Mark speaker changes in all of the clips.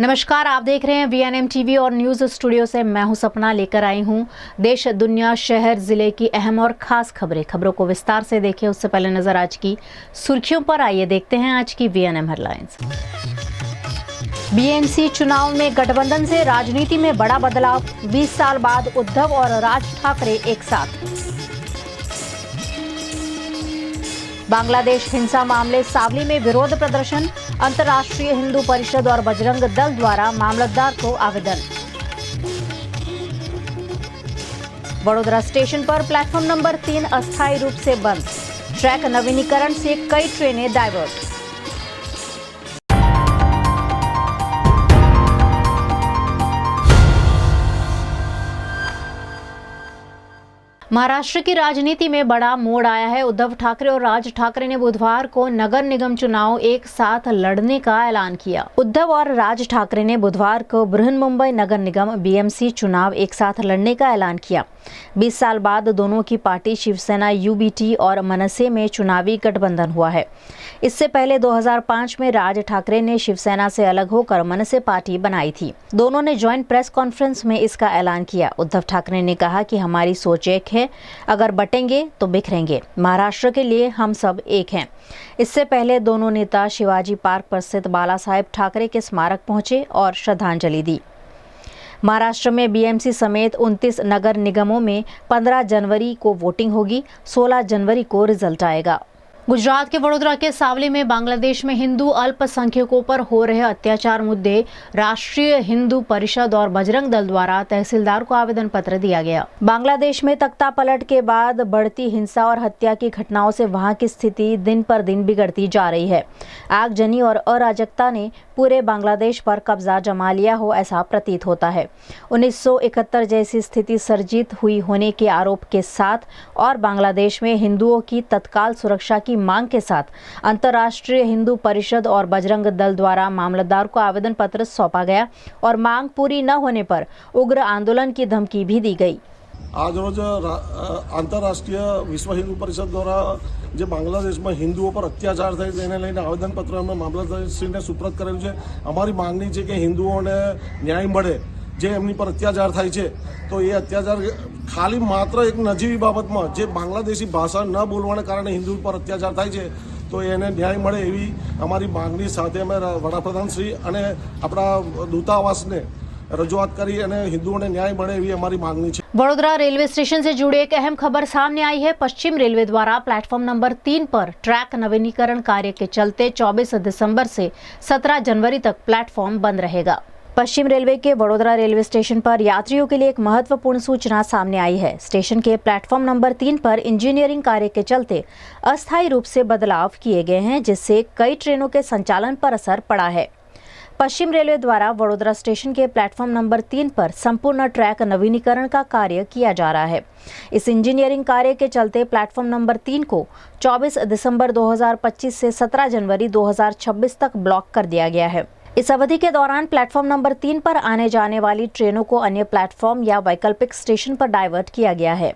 Speaker 1: नमस्कार, आप देख रहे हैं VNM टीवी और न्यूज स्टूडियो से मैं हूं सपना। लेकर आई हूं देश, दुनिया, शहर, जिले की अहम और खास खबरों को विस्तार से देखें उससे पहले नजर आज की सुर्खियों पर। आइए देखते हैं आज की VNM हेडलाइंस। BMC चुनाव में गठबंधन से राजनीति में बड़ा बदलाव, 20 साल बाद उद्धव और राज ठाकरे एक साथ। बांग्लादेश हिंसा मामले सावली में विरोध प्रदर्शन, अंतर्राष्ट्रीय हिंदू परिषद और बजरंग दल द्वारा मामलतदार को आवेदन। वडोदरा स्टेशन पर प्लेटफॉर्म नंबर 3 अस्थायी रूप से बंद, ट्रैक नवीनीकरण से कई ट्रेनें डाइवर्ट। महाराष्ट्र की राजनीति में बड़ा मोड़ आया है। उद्धव ठाकरे और राज ठाकरे ने बुधवार को नगर निगम चुनाव एक साथ लड़ने का ऐलान किया। उद्धव और राज ठाकरे ने बुधवार को बृहन्मुंबई नगर निगम BMC चुनाव एक साथ लड़ने का ऐलान किया। 20 साल बाद दोनों की पार्टी शिवसेना UBT और मनसे में चुनावी गठबंधन हुआ है। इससे पहले 2005 में राज ठाकरे ने शिवसेना से अलग होकर मनसे पार्टी बनाई थी। दोनों ने ज्वाइंट प्रेस कॉन्फ्रेंस में इसका ऐलान किया। उद्धव ठाकरे ने कहा कि हमारी सोच एक है, अगर बटेंगे तो बिखरेंगे। महाराष्ट्र के लिए हम सब एक हैं। इससे पहले दोनों नेता शिवाजी पार्क पर स्थित बाला साहेब ठाकरे के स्मारक पहुंचे और श्रद्धांजलि दी। महाराष्ट्र में BMC समेत 29 नगर निगमों में 15 जनवरी को वोटिंग होगी, 16 जनवरी को रिजल्ट आएगा। गुजरात के वडोदरा के सावली में बांग्लादेश में हिंदू अल्पसंख्यकों पर हो रहे अत्याचार मुद्दे राष्ट्रीय हिंदू परिषद और बजरंग दल द्वारा तहसीलदार को आवेदन पत्र दिया गया। बांग्लादेश में तख्ता पलट के बाद बढ़ती हिंसा और हत्या की घटनाओं से वहां की स्थिति दिन पर दिन बिगड़ती जा रही है। आगजनी और अराजकता ने पूरे बांग्लादेश पर कब्जा जमा लिया हो ऐसा प्रतीत होता है। 1971 जैसी स्थिति सर्जित हुई होने के आरोप के साथ और बांग्लादेश में हिंदुओं की तत्काल सुरक्षा की मांग के साथ अंतर्राष्ट्रीय हिंदू परिषद और बजरंग दल द्वारा मामलतदार को आवेदन पत्र सौंपा गया और मांग पूरी न होने पर उग्र आंदोलन की धमकी भी दी गई।
Speaker 2: आज रोज आंतरराष्ट्रीय विश्व हिंदू परिषद द्वारा જે બાંગ્લાદેશમાં હિન્દુઓ પર અત્યાચાર થાય છે એને લઈને આવેદનપત્ર અમે મામલતદારશ્રીને સુપ્રત કરેલું છે। અમારી માંગણી છે કે હિન્દુઓને ન્યાય મળે। જે એમની પર અત્યાચાર થાય છે તો એ અત્યાચાર ખાલી માત્ર એક નજીવી બાબતમાં જે બાંગ્લાદેશી ભાષા ન બોલવાને કારણે હિન્દુ પર અત્યાચાર થાય છે તો એને ન્યાય મળે એવી અમારી માંગણી સાથે અમે વડાપ્રધાનશ્રી અને આપણા દૂતાવાસને रजूआत करी અને હિન્દુઓને ન્યાય મળે એવી અમારી માંગણી છે।
Speaker 1: वडोदरा रेलवे स्टेशन से जुड़ी एक अहम खबर सामने आई है। पश्चिम रेलवे द्वारा प्लेटफॉर्म नंबर 3 पर ट्रैक नवीनीकरण कार्य के चलते 24 दिसंबर से 17 जनवरी तक प्लेटफॉर्म बंद रहेगा। पश्चिम रेलवे के वडोदरा रेलवे स्टेशन पर यात्रियों के लिए एक महत्वपूर्ण सूचना सामने आई है। स्टेशन के प्लेटफॉर्म नंबर 3 पर इंजीनियरिंग कार्य के चलते अस्थायी रूप से बदलाव किए गए हैं, जिससे कई ट्रेनों के संचालन पर असर पड़ा है। पश्चिम रेलवे द्वारा वडोदरा स्टेशन के प्लेटफॉर्म नंबर 3 पर संपूर्ण ट्रैक नवीनीकरण का कार्य किया जा रहा है। इस इंजीनियरिंग कार्य के चलते प्लेटफॉर्म नंबर 3 को 24 दिसंबर 2025 से 17 जनवरी 2026 तक ब्लॉक कर दिया गया है। इस अवधि के दौरान प्लेटफॉर्म नंबर 3 पर आने जाने वाली ट्रेनों को अन्य प्लेटफॉर्म या वैकल्पिक स्टेशन पर डाइवर्ट किया गया है।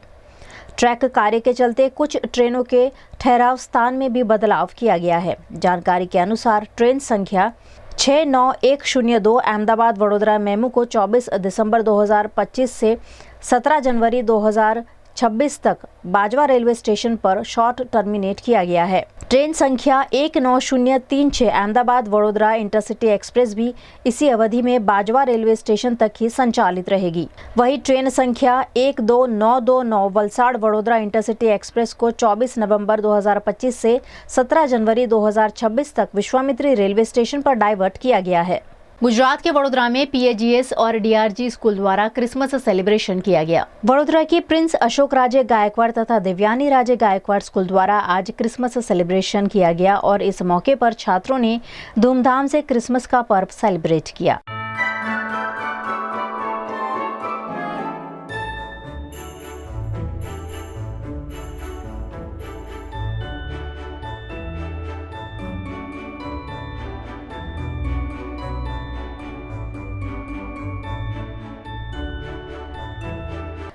Speaker 1: ट्रैक कार्य के चलते कुछ ट्रेनों के ठहराव स्थान में भी बदलाव किया गया है। जानकारी के अनुसार ट्रेन संख्या 69102 अहमदाबाद वडोदरा मेमू को 24 दिसंबर 2025 से 17 जनवरी 2026 तक बाजवा रेलवे स्टेशन पर शॉर्ट टर्मिनेट किया गया है। ट्रेन संख्या 19036 अहमदाबाद वडोदरा इंटरसिटी एक्सप्रेस भी इसी अवधि में बाजवा रेलवे स्टेशन तक ही संचालित रहेगी। वही ट्रेन संख्या 12929 वलसाड़ वडोदरा इंटरसिटी एक्सप्रेस को 24 नवंबर 2025 से 17 जनवरी 2026 तक विश्वामित्री रेलवे स्टेशन पर डाइवर्ट किया गया है। गुजरात के वडोदरा में PAGS और DRG स्कूल द्वारा क्रिसमस सेलिब्रेशन किया गया। वडोदरा की प्रिंस अशोक राजे गायकवाड़ तथा दिव्यानी राजे गायकवाड़ स्कूल द्वारा आज क्रिसमस सेलिब्रेशन किया गया और इस मौके पर छात्रों ने धूमधाम से क्रिसमस का पर्व सेलिब्रेट किया।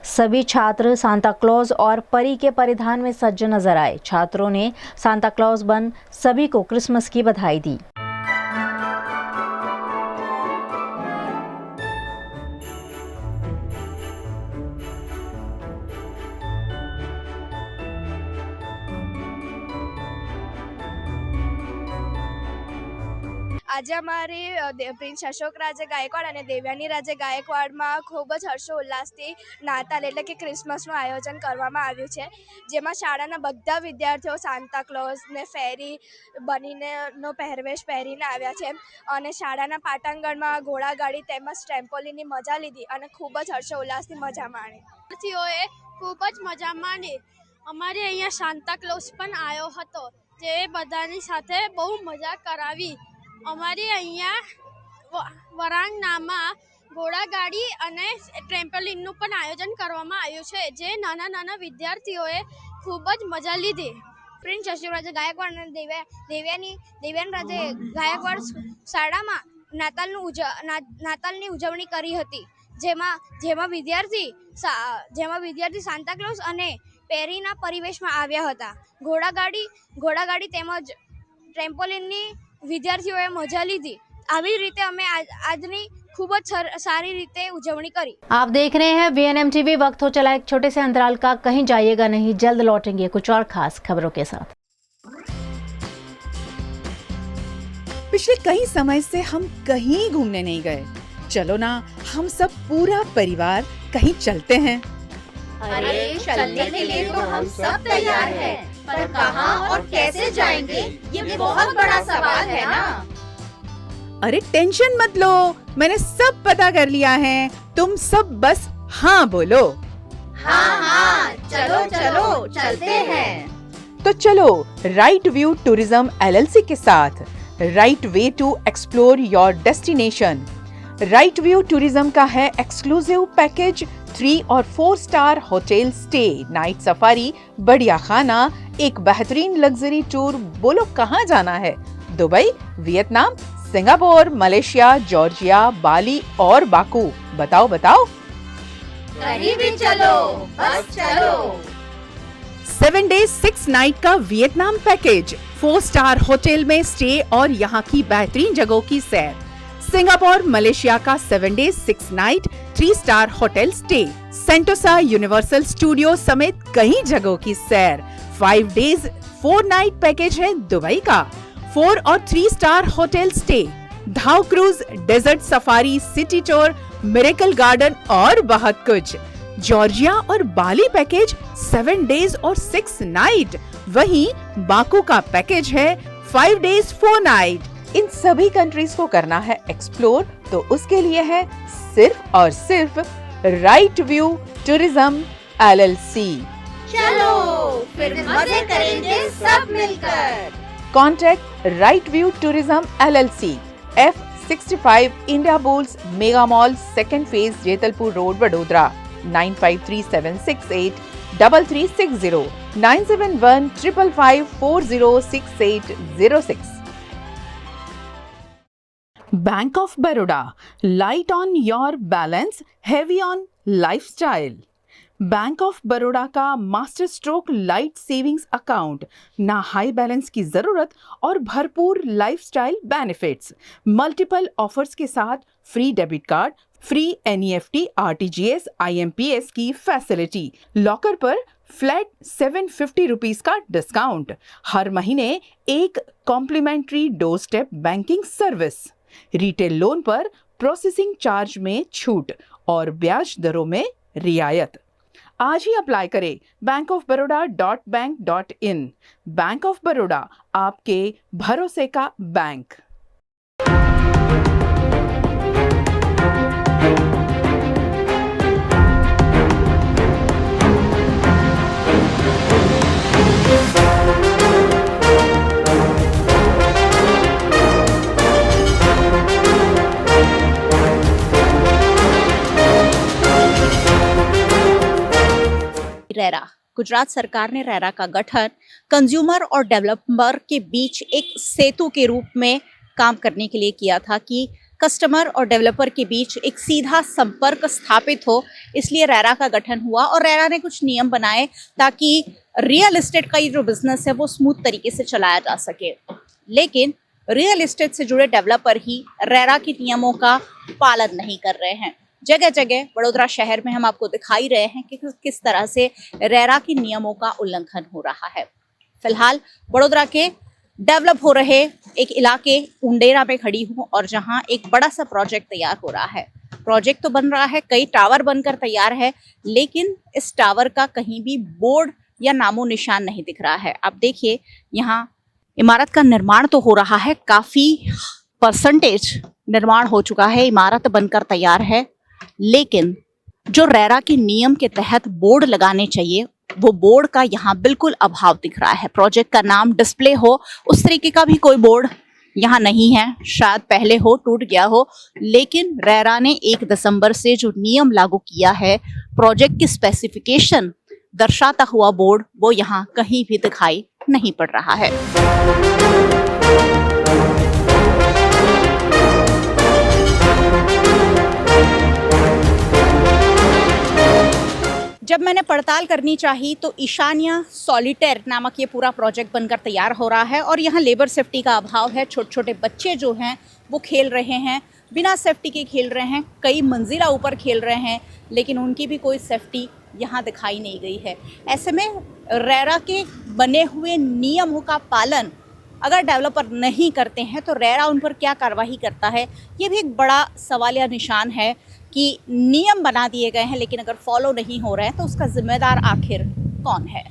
Speaker 1: सभी छात्र सांता क्लॉज और परी के परिधान में सज्ज नजर आए। छात्रों ने सांता क्लॉज बन सभी को क्रिसमस की बधाई दी।
Speaker 3: આજે અમારી પ્રિન્સ અશોક રાજે ગાયકવાડ અને દેવ્યાની રાજે ગાયકવાડમાં ખૂબ જ હર્ષોલ્લાસથી નાતાલ એટલે કે ક્રિસમસનું આયોજન કરવામાં આવ્યું છે, જેમાં શાળાના બધા વિદ્યાર્થીઓ સાન્તાક્લોઝ ને ફેરી બનીને નો પહેરવેશ પહેરીને આવ્યા છે અને શાળાના પાટાંગણમાં ઘોડાગાડી તેમજ ટ્રેમ્પોલિનની મજા લીધી અને ખૂબ જ હર્ષોલ્લાસથી મજા માણી.
Speaker 4: વિદ્યાર્થીઓએ ખૂબ જ મજા માણી. અમારે અહીંયા સાન્તાક્લોઝ પણ આવ્યો હતો, જે બધાની સાથે બહુ મજા કરાવી. અમારી અહીંયા વરાંગણામાં ઘોડાગાડી અને ટ્રેમ્પોલિનનું પણ આયોજન કરવામાં આવ્યું છે, જે નાના નાના વિદ્યાર્થીઓએ ખૂબ જ મજા લીધી.
Speaker 3: પ્રિન્સ અશોક રાજે ગાયકવાડ અને દેવ્યાની રાજે ગાયકવાડ શાળામાં નાતાલની ઉજવણી કરી હતી, જેમાં વિદ્યાર્થી સાન્તાક્લોઝ અને પેરીના પરિવેશમાં આવ્યા હતા. ઘોડાગાડી તેમજ ટ્રેમ્પોલિનની વિદ્યાર્થીઓએ મજા લીધી. આવી રીતે અમે આજની खूब सारी रीते उजवनी करी.
Speaker 1: आप देख रहे हैं VNM टीवी। वक्त हो चला एक छोटे से अंतराल का, कहीं जाइएगा नहीं, जल्द लौटेंगे कुछ और खास खबरों के साथ।
Speaker 5: पिछले कई समय से हम कहीं घूमने नहीं गए, चलो ना हम सब पूरा परिवार कहीं चलते हैं।
Speaker 6: अरे चलने के लिए तो हम सब तैयार हैं, पर कहाँ और कैसे जाएंगे ये बहुत बड़ा सवाल है ना।
Speaker 5: अरे टेंशन मत लो, मैंने सब पता कर लिया है, तुम सब बस हाँ बोलो।
Speaker 6: हाँ हाँ चलो चलो चलते हैं।
Speaker 5: तो चलो राइट व्यू टूरिज्म LLC के साथ, right way to explore your destination. Right view Tourism का है एक्सक्लूसिव पैकेज 3 और 4 star hotel stay, night safari, बढ़िया खाना, एक बेहतरीन लग्जरी टूर। बोलो कहाँ जाना है? Dubai, Vietnam, Singapore, Malaysia, Georgia, Bali और बाकू। बताओ बताओ।
Speaker 6: कहीं भी चलो, बस चलो।
Speaker 5: 7 days 6 नाइट का वियतनाम पैकेज, 4 स्टार होटल में स्टे और यहाँ की बेहतरीन जगहों की सैर। सिंगापुर, मलेशिया का 7 days 6 night 3 star hotel stay, Sentosa Universal Studio समेत कई जगहों की सैर। 5 days 4 नाइट पैकेज है दुबई का, 4 और 3 star hotel stay, dhow cruise, desert safari, city tour, Miracle Garden और बहुत कुछ। जॉर्जिया और बाली पैकेज 7 days और 6 नाइट। वहीं बाकू का पैकेज है 5 days 4 नाइट। इन सभी कंट्रीज को करना है एक्सप्लोर, तो उसके लिए है सिर्फ और सिर्फ राइट व्यू टूरिज्म LLC।
Speaker 6: चलो फिर मजे करेंगे सब मिलकर।
Speaker 5: Contact Right View Tourism LLC, F65 India Bulls Mega Mall, 2nd phase, Jetalpur Road, Vadodara, 9537683360, 971555406806. Bank of Baroda, light on your balance, heavy on lifestyle। Bank of Baroda का master stroke light savings account, ना high balance की जरूरत और भरपूर lifestyle benefits. Multiple offers के साथ free debit card, free NEFT, RTGS, IMPS की facility, locker पर फ्लैट 750 रुपीज का डिस्काउंट, हर महीने एक complimentary door step banking service, retail loan पर प्रोसेसिंग चार्ज में छूट और ब्याज दरों में रियायत। आज ही अप्लाई करें bankofbaroda.bank.in। बैंक ऑफ बड़ौदा, आपके भरोसे का बैंक।
Speaker 7: रेरा, गुजरात सरकार ने रेरा का गठन कंज्यूमर और डेवलपर के बीच एक सेतु के रूप में काम करने के लिए किया था कि कस्टमर और डेवलपर के बीच एक सीधा संपर्क स्थापित हो, इसलिए रेरा का गठन हुआ और रेरा ने कुछ नियम बनाए ताकि रियल एस्टेट का ये जो बिजनेस है वो स्मूथ तरीके से चलाया जा सके। लेकिन रियल एस्टेट से जुड़े डेवलपर ही रेरा के नियमों का पालन नहीं कर रहे हैं। जगह जगह वडोदरा शहर में हम आपको दिखाई रहे हैं कि किस तरह से रेरा के नियमों का उल्लंघन हो रहा है। फिलहाल वडोदरा के डेवलप हो रहे एक इलाके उंडेरा में खड़ी हूँ और जहाँ एक बड़ा सा प्रोजेक्ट तैयार हो रहा है। प्रोजेक्ट तो बन रहा है, कई टावर बनकर तैयार है, लेकिन इस टावर का कहीं भी बोर्ड या नामो निशान नहीं दिख रहा है। आप देखिए यहाँ इमारत का निर्माण तो हो रहा है, काफी परसेंटेज निर्माण हो चुका है, इमारत बनकर तैयार है, लेकिन जो रेरा के नियम के तहत बोर्ड लगाने चाहिए वो बोर्ड का यहाँ बिल्कुल अभाव दिख रहा है। प्रोजेक्ट का नाम डिस्प्ले हो उस तरीके का भी कोई बोर्ड यहाँ नहीं है, शायद पहले हो, टूट गया हो, लेकिन रेरा ने 1 दिसंबर से जो नियम लागू किया है, प्रोजेक्ट की स्पेसिफिकेशन दर्शाता हुआ बोर्ड वो यहाँ कहीं भी दिखाई नहीं पड़ रहा है। जब मैंने पड़ताल करनी चाहिए तो ईशान्या सॉलिटेयर नामक ये पूरा प्रोजेक्ट बनकर तैयार हो रहा है और यहाँ लेबर सेफ्टी का अभाव है। छोटे छोटे बच्चे जो हैं वो खेल रहे हैं, बिना सेफ्टी के खेल रहे हैं, कई मंजिला ऊपर खेल रहे हैं, लेकिन उनकी भी कोई सेफ्टी यहाँ दिखाई नहीं गई है। ऐसे में रेरा के बने हुए नियमों का पालन अगर डेवलपर नहीं करते हैं तो रेरा उन पर क्या कार्रवाई करता है, ये भी एक बड़ा सवालिया निशान है कि नियम बना दिए गए हैं लेकिन अगर फॉलो नहीं हो रहे हैं तो उसका जिम्मेदार आखिर कौन है।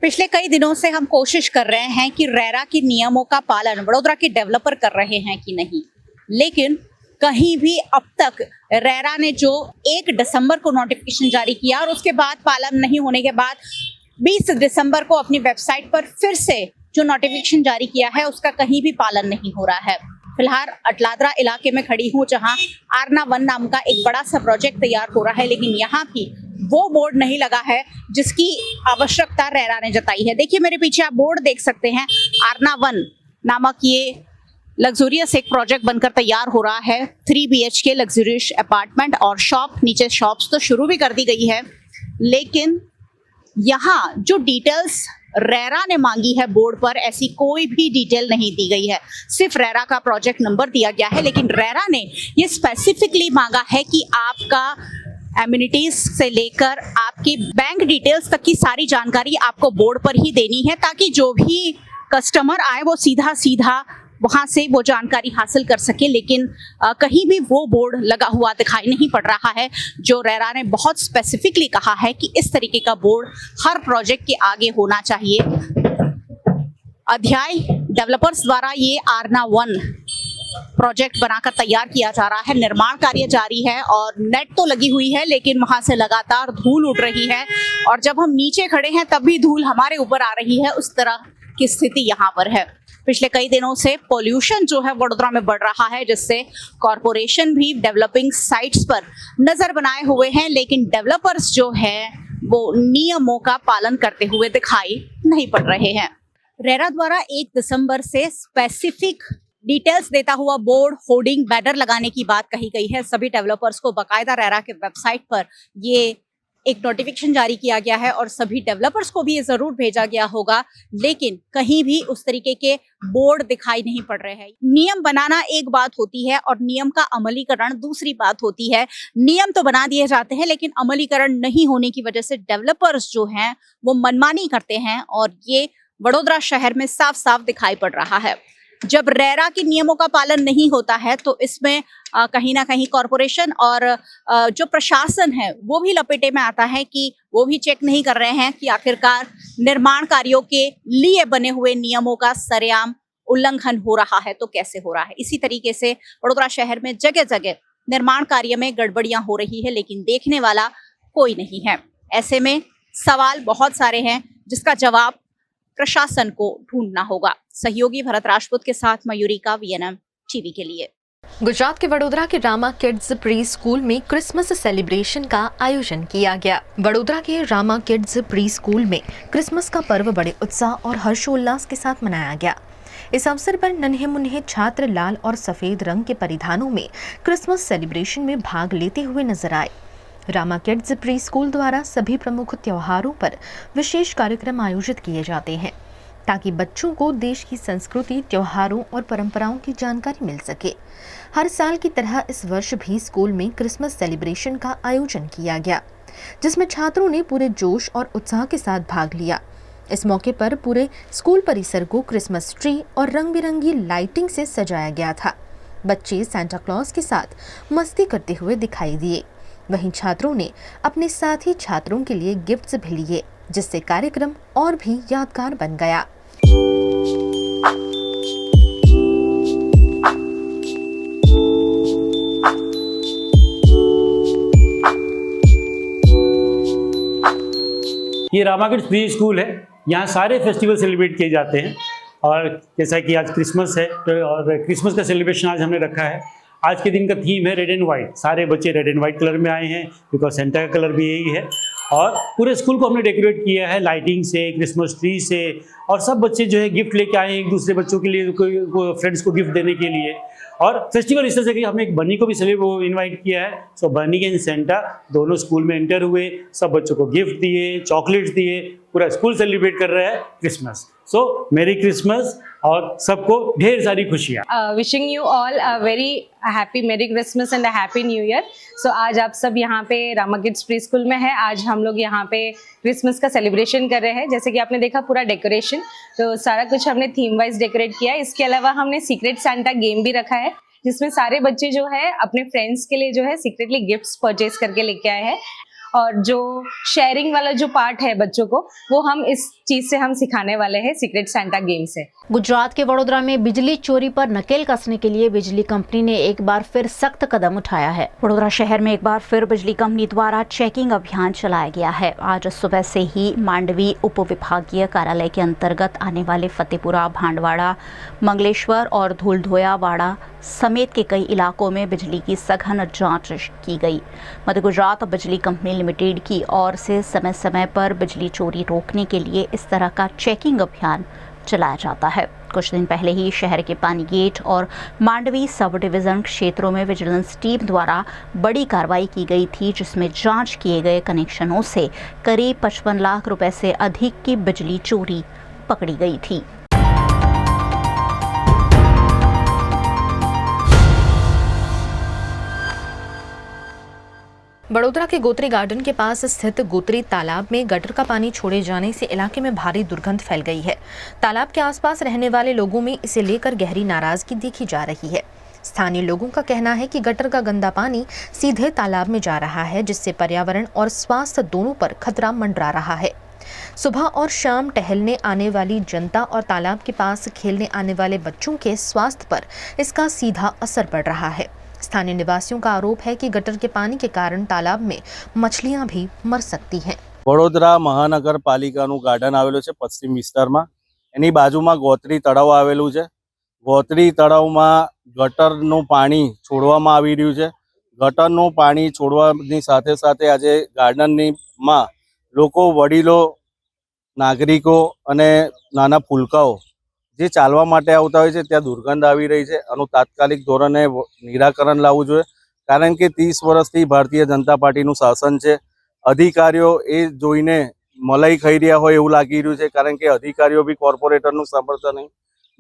Speaker 7: पिछले कई दिनों से हम कोशिश कर रहे हैं कि रेरा के नियमों का पालन वडोदरा के डेवलपर कर रहे हैं कि नहीं, लेकिन कहीं भी अब तक रेरा ने जो 1 दिसंबर को नोटिफिकेशन जारी किया और उसके बाद पालन नहीं होने के बाद 20 दिसंबर को अपनी वेबसाइट पर फिर से जो नोटिफिकेशन जारी किया है उसका कहीं भी पालन नहीं हो रहा है। फिलहाल अटलादरा इलाके में खड़ी हूँ जहाँ आरना 1 नाम का एक बड़ा सा प्रोजेक्ट तैयार हो रहा है, लेकिन यहाँ भी वो बोर्ड नहीं लगा है जिसकी आवश्यकता रेरा ने जताई है। देखिए मेरे पीछे आप बोर्ड देख सकते हैं, आरना 1 नामक ये लग्जूरियस एक प्रोजेक्ट बनकर तैयार हो रहा है। 3 BHK लग्जूरियस अपार्टमेंट और शॉप, नीचे शॉप्स तो शुरू भी कर दी गई है, लेकिन यहाँ जो डिटेल्स रेरा ने मांगी है बोर्ड पर ऐसी कोई भी डिटेल नहीं दी गई है। सिर्फ रेरा का प्रोजेक्ट नंबर दिया गया है, लेकिन रेरा ने ये स्पेसिफिकली मांगा है कि आपका एमिनिटीज से लेकर आपकी बैंक डिटेल्स तक की सारी जानकारी आपको बोर्ड पर ही देनी है, ताकि जो भी कस्टमर आए वो सीधा सीधा वहां से वो जानकारी हासिल कर सके। लेकिन कहीं भी वो बोर्ड लगा हुआ दिखाई नहीं पड़ रहा है, जो रेरा ने बहुत स्पेसिफिकली कहा है कि इस तरीके का बोर्ड हर प्रोजेक्ट के आगे होना चाहिए। अध्याय डेवलपर्स द्वारा ये आरना 1 प्रोजेक्ट बनाकर तैयार किया जा रहा है, निर्माण कार्य जारी है और नेट तो लगी हुई है, लेकिन वहां से लगातार धूल उड़ रही है और जब हम नीचे खड़े हैं तब भी धूल हमारे ऊपर आ रही है। उस तरह की स्थिति यहाँ पर है। पिछले कई दिनों से पोल्यूशन जो है वडोदरा में बढ़ रहा है, जिससे कॉरपोरेशन भी डेवलपिंग साइट्स पर नजर बनाए हुए हैं, लेकिन डेवलपर्स जो है वो नियमों का पालन करते हुए दिखाई नहीं पड़ रहे हैं। रेरा द्वारा 1 दिसंबर से स्पेसिफिक डिटेल्स देता हुआ बोर्ड, होर्डिंग, बैनर लगाने की बात कही गई है। सभी डेवलपर्स को बाकायदा रेरा के वेबसाइट पर ये एक नोटिफिकेशन जारी किया गया है और सभी डेवलपर्स को भी ये जरूर भेजा गया होगा, लेकिन कहीं भी उस तरीके के बोर्ड दिखाई नहीं पड़ रहे हैं। नियम बनाना एक बात होती है और नियम का अमलीकरण दूसरी बात होती है। नियम तो बना दिए जाते हैं, लेकिन अमलीकरण नहीं होने की वजह से डेवलपर्स जो हैं वो मनमानी करते हैं और ये वडोदरा शहर में साफ साफ दिखाई पड़ रहा है। जब रेरा के नियमों का पालन नहीं होता है तो इसमें कहीं ना कहीं कॉरपोरेशन और जो प्रशासन है वो भी लपेटे में आता है कि वो भी चेक नहीं कर रहे हैं कि आखिरकार निर्माण कार्यों के लिए बने हुए नियमों का सरेआम उल्लंघन हो रहा है तो कैसे हो रहा है। इसी तरीके से वडोदरा शहर में जगह जगह निर्माण कार्य में गड़बड़ियां हो रही है, लेकिन देखने वाला कोई नहीं है। ऐसे में सवाल बहुत सारे हैं जिसका जवाब प्रशासन को ढूंढना होगा। सहयोगी भरत राजपूत के साथ मयूरी का VNM टीवी के लिए।
Speaker 8: गुजरात के वडोदरा के रामा किड्स प्री स्कूल में क्रिसमस सेलिब्रेशन का आयोजन किया गया। वडोदरा के रामा किड्स प्री स्कूल में क्रिसमस का पर्व बड़े उत्साह और हर्षोल्लास के साथ मनाया गया। इस अवसर पर नन्हे मुन्ने छात्र लाल और सफेद रंग के परिधानों में क्रिसमस सेलिब्रेशन में भाग लेते हुए नजर आए। रामा किड्स प्री स्कूल द्वारा सभी प्रमुख त्योहारों पर विशेष कार्यक्रम आयोजित किए जाते हैं ताकि बच्चों को देश की संस्कृति, त्योहारों और परंपराओं की जानकारी मिल सके। हर साल की तरह इस वर्ष भी स्कूल में क्रिसमस सेलिब्रेशन का आयोजन किया गया, जिसमें छात्रों ने पूरे जोश और उत्साह के साथ भाग लिया। इस मौके पर पूरे स्कूल परिसर को क्रिसमस ट्री और रंग बिरंगी लाइटिंग से सजाया गया था। बच्चे सांता क्लॉज के साथ मस्ती करते हुए दिखाई दिए। वहीं छात्रों ने अपने साथी छात्रों के लिए गिफ्ट्स भी लिए, जिससे कार्यक्रम और भी यादगार बन गया।
Speaker 9: ये रामा किड्स प्री स्कूल है। यहाँ सारे फेस्टिवल सेलिब्रेट किए जाते हैं और जैसा कि आज क्रिसमस है तो और क्रिसमस का सेलिब्रेशन आज हमने रखा है। आज के दिन का थीम है रेड एंड वाइट। सारे बच्चे रेड एंड वाइट कलर में आए हैं बिकॉज सेंटा का कलर भी यही है। और पूरे स्कूल को हमने डेकोरेट किया है लाइटिंग से, क्रिसमस ट्री से, और सब बच्चे जो है गिफ्ट लेके आए हैं एक दूसरे बच्चों के लिए, कोई फ्रेंड्स को गिफ्ट देने के लिए। और फेस्टिवल इस तरह से कि हमने एक बनी को भी इनवाइट किया है। सो बनी एंड सेंटा दोनों स्कूल में एंटर हुए, सब बच्चों को गिफ्ट दिए, चॉकलेट्स दिए, पूरा स्कूल सेलिब्रेट कर रहा है क्रिसमस। सो मेरी क्रिसमस और सबको ढेर सारी खुशियाँ।
Speaker 10: Wishing you all a very happy merry Christmas and a happy new year. So आज आप सब यहाँ पे रामा किड्स प्री स्कूल में है। आज हम लोग यहाँ पे क्रिसमस का सेलिब्रेशन कर रहे हैं। जैसे कि आपने देखा पूरा डेकोरेशन, तो सारा कुछ हमने थीम वाइज डेकोरेट किया है। इसके अलावा हमने सीक्रेट सांता गेम भी रखा है, जिसमें सारे बच्चे जो है अपने फ्रेंड्स के लिए जो है सीक्रेटली गिफ्ट्स परचेज करके लेके आए हैं। और जो शेयरिंग वाला जो पार्ट है बच्चों को, वो हम इस चीज से हम सिखाने वाले हैं सीक्रेट सांता गेम से।
Speaker 1: गुजरात के वडोदरा में बिजली चोरी पर नकेल कसने के लिए बिजली कंपनी ने एक बार फिर सख्त कदम उठाया है।
Speaker 7: वडोदरा शहर में एक बार फिर बिजली कंपनी द्वारा चेकिंग अभियान चलाया गया है। आज सुबह से ही मांडवी उप विभागीय कार्यालय के अंतर्गत आने वाले फतेहपुरा, भांडवाड़ा, मंगलेश्वर और धूलधोयावाड़ा समेत के कई इलाकों में बिजली की सघन जांच की गई। मध्य गुजरात बिजली कंपनी लिमिटेड की ओर से समय समय पर बिजली चोरी रोकने के लिए इस तरह का चेकिंग अभियान चलाया जाता है। कुछ दिन पहले ही शहर के पानी गेट और मांडवी सब डिवीजन क्षेत्रों में विजिलेंस टीम द्वारा बड़ी कार्रवाई की गई थी, जिसमें जांच किए गए कनेक्शनों से करीब 55 लाख रुपए से अधिक की बिजली चोरी पकड़ी गई थी।
Speaker 8: बड़ोदरा के गोत्री गार्डन के पास स्थित गोत्री तालाब में गटर का पानी छोड़े जाने से इलाके में भारी दुर्गंध फैल गई है। तालाब के आसपास रहने वाले लोगों में इसे लेकर गहरी नाराजगी देखी जा रही है। स्थानीय लोगों का कहना है कि गटर का गंदा पानी सीधे तालाब में जा रहा है, जिससे पर्यावरण और स्वास्थ्य दोनों पर खतरा मंडरा रहा है। सुबह और शाम टहलने आने वाली जनता और तालाब के पास खेलने आने वाले बच्चों के स्वास्थ्य पर इसका सीधा असर पड़ रहा है। स्थानीय निवासियों का आरोप है कि गटर के पानी के कारण तालाब में मछलियां भी मर सकती हैं।
Speaker 11: વડોદરા મહાનગરપાલિકાનું ગાર્ડન આવેલું છે પશ્ચિમ વિસ્તારમાં। એની બાજુમાં ગોત્રી તળાવ આવેલું છે। ગોત્રી તળાવમાં ગટરનું પાણી છોડવામાં આવી રહ્યું છે। ગટરનું પાણી છોડવાની સાથે સાથે આજે ગાર્ડનમાં લોકો, વડીલો, નાગરિકો અને નાના ફૂલકાઓ જે ચાલવા માટે આવતા હોય છે ત્યાં દુર્ગંધ આવી રહી છે। આનું તાત્કાલિક ધોરણે નિરાકરણ લાવવું જોઈએ, કારણ કે 30 વર્ષથી ભારતીય જનતા પાર્ટીનું શાસન છે। અધિકારીઓ એ જોઈને મલાઈ ખાઈ રહ્યા હોય એવું લાગી રહ્યું છે, કારણ કે અધિકારીઓ બી કોર્પોરેટરનું સાંભળતા નહીં।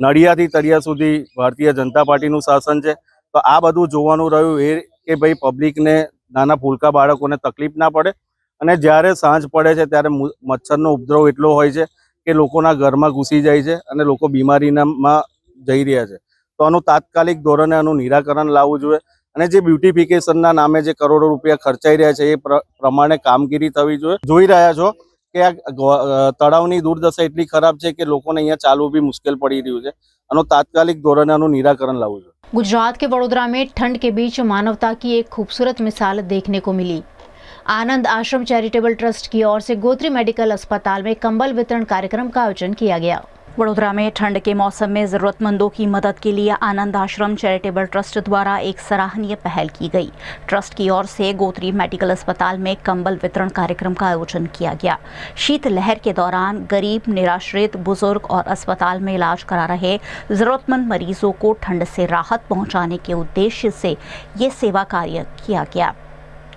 Speaker 11: નડિયાદથી તળિયા સુધી ભારતીય જનતા પાર્ટીનું શાસન છે। તો આ બધું જોવાનું રહ્યું એ કે ભાઈ પબ્લિકને, નાના ફૂલકા બાળકોને તકલીફ ના પડે। અને જ્યારે સાંજ પડે છે ત્યારે મચ્છરનો ઉપદ્રવ એટલો હોય છે કે લોકોના ઘરમાં ઘૂસી જાય છે અને લોકો બીમારીમાં જઈ રહ્યા છે। તો આનું તાત્કાલિક ધોરણે આનું નિરાકરણ લાવવું જોઈએ અને જે બ્યુટિફિકેશનના નામે જે કરોડો રૂપિયા ખર્ચાઈ રહ્યા છે એ પ્રમાણે કામગીરી થવી જોઈએ। જોઈ રહ્યા છો કે આ તળાવની દુર્દશા એટલી ખરાબ છે કે લોકોને અહીંયા ચાલવું બી મુશ્કેલ પડી રહ્યું છે। આનું તાત્કાલિક ધોરણે આનું નિરાકરણ લાવવું જોઈએ।
Speaker 1: गुजरात के वडोदरा में ठंड के बीच मानवता की एक खूबसूरत मिसाल देखने को मिली। आनंद आश्रम चैरिटेबल ट्रस्ट की ओर से गोत्री मेडिकल अस्पताल में कंबल वितरण कार्यक्रम का आयोजन किया गया। वडोदरा में ठंड के मौसम में जरूरतमंदों की मदद के लिए आनंद आश्रम चैरिटेबल ट्रस्ट द्वारा एक सराहनीय पहल की गई। ट्रस्ट की ओर से गोत्री मेडिकल अस्पताल में कंबल वितरण कार्यक्रम का आयोजन किया गया। शीतलहर के दौरान गरीब, निराश्रित, बुजुर्ग और अस्पताल में इलाज करा रहे जरूरतमंद मरीजों को ठंड से राहत पहुंचाने के उद्देश्य से ये सेवा कार्य किया गया।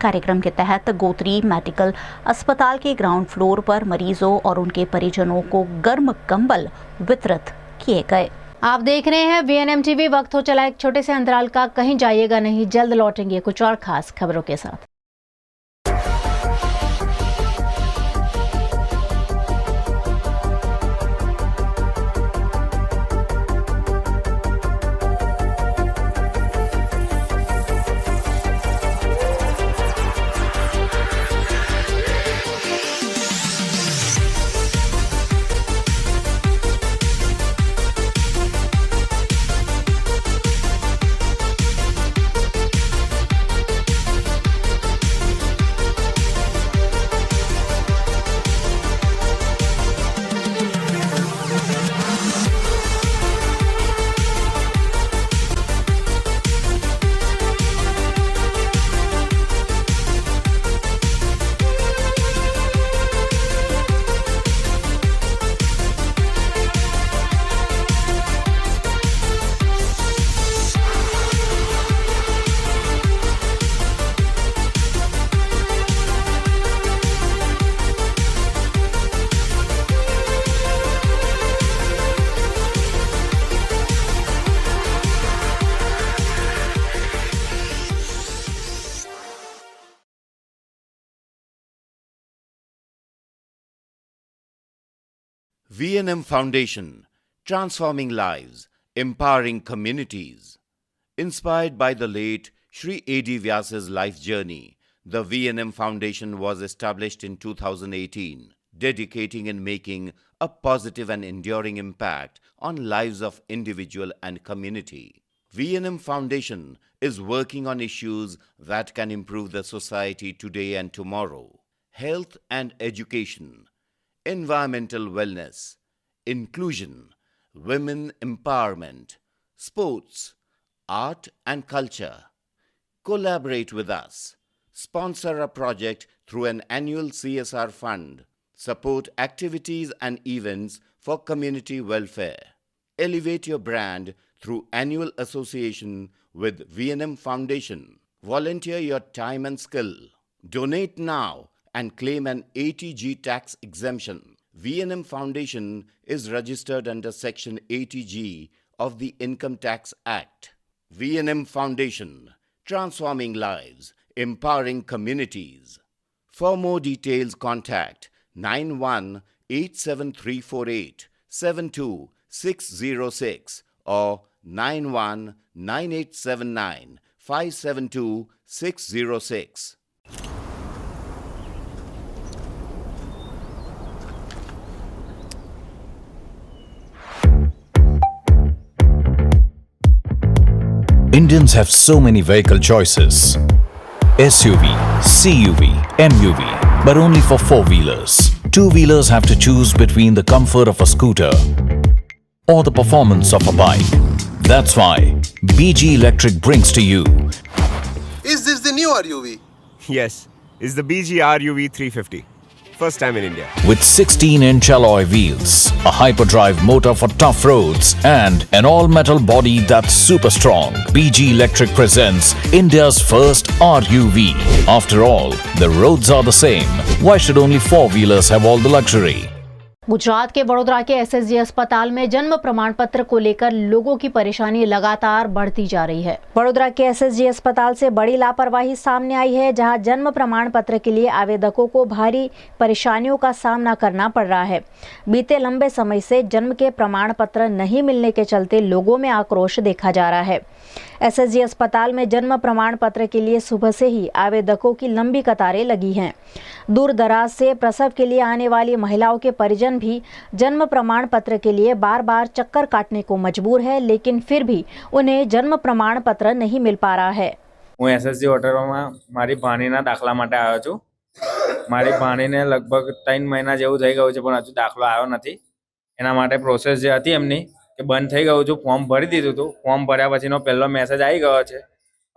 Speaker 7: कार्यक्रम के तहत गोत्री मेडिकल अस्पताल के ग्राउंड फ्लोर पर मरीजों और उनके परिजनों को गर्म कंबल वितरित किए गए।
Speaker 1: आप देख रहे हैं VNM TV। वक्त हो चला एक छोटे से अंतराल का, कहीं जाइएगा नहीं, जल्द लौटेंगे कुछ और खास खबरों के साथ।
Speaker 12: VNM Foundation, transforming lives, empowering communities. Inspired by the late Sri A.D. Vyas's life journey, the VNM Foundation was established in 2018, dedicating and making a positive and enduring impact on lives of individual and community. VNM Foundation is working on issues that can improve the society today and tomorrow: health and education, environmental wellness, inclusion, women empowerment, sports, art and culture. Collaborate with us. Sponsor a project through an annual CSR fund. Support activities and events for community welfare. Elevate your brand through annual association with VNM Foundation. Volunteer your time and skill. Donate now and claim an 80G tax exemption. VNM Foundation is registered under Section 80G of the Income Tax Act. VNM Foundation, transforming lives, empowering communities. For more details, contact 918734872606 or 919879572606.
Speaker 13: Indians have so many vehicle choices: SUV, CUV, MUV, but only for four-wheelers. Two-wheelers have to choose between the comfort of a scooter or the performance of a bike. That's why BG Electric brings to you.
Speaker 14: Is this the new RUV?
Speaker 15: Yes, it's the BG RUV 350. First time in India.
Speaker 13: With 16-inch alloy wheels, a hyperdrive motor for tough roads, and an all-metal body that's super strong, BG Electric presents India's first RUV. After all, the roads are the same. Why should only four-wheelers have all the luxury?
Speaker 1: Gujarat के वडोदरा के SSG अस्पताल में जन्म प्रमाण पत्र को लेकर लोगों की परेशानी लगातार बढ़ती जा रही है। वडोदरा के SSG अस्पताल से बड़ी लापरवाही सामने आई है, जहां जन्म प्रमाण पत्र के लिए आवेदकों को भारी परेशानियों का सामना करना पड़ रहा है। बीते लंबे समय से जन्म के प्रमाण पत्र नहीं मिलने के चलते लोगों में आक्रोश देखा जा रहा है। SSG अस्पताल में जन्म प्रमाण पत्र के लिए सुबह से ही आवेदकों की लंबी कतारें लगी हैं। दूर दराज से प्रसव के लिए आने वाली महिलाओं के परिजन भी जन्म प्रमाण पत्र के लिए बार बार चक्कर काटने को मजबूर है, लेकिन फिर भी उन्हें जन्म प्रमाण पत्र नहीं मिल पा रहा है।
Speaker 16: હું SSG હોટલમાં મારી ભાણીના દાખલા માટે આવ્યો છું। મારી ભાણીને લગભગ 3 મહિના જેવું થઈ ગયું છે, પણ હજુ દાખલો આવ્યો નથી। એના માટે પ્રોસેસ જે હતી એમની કે બંધ થઈ ગયું છું, ફોર્મ ભરી દીધું હતું। ફોર્મ ભર્યા પછીનો પહેલો મેસેજ આવી ગયો છે।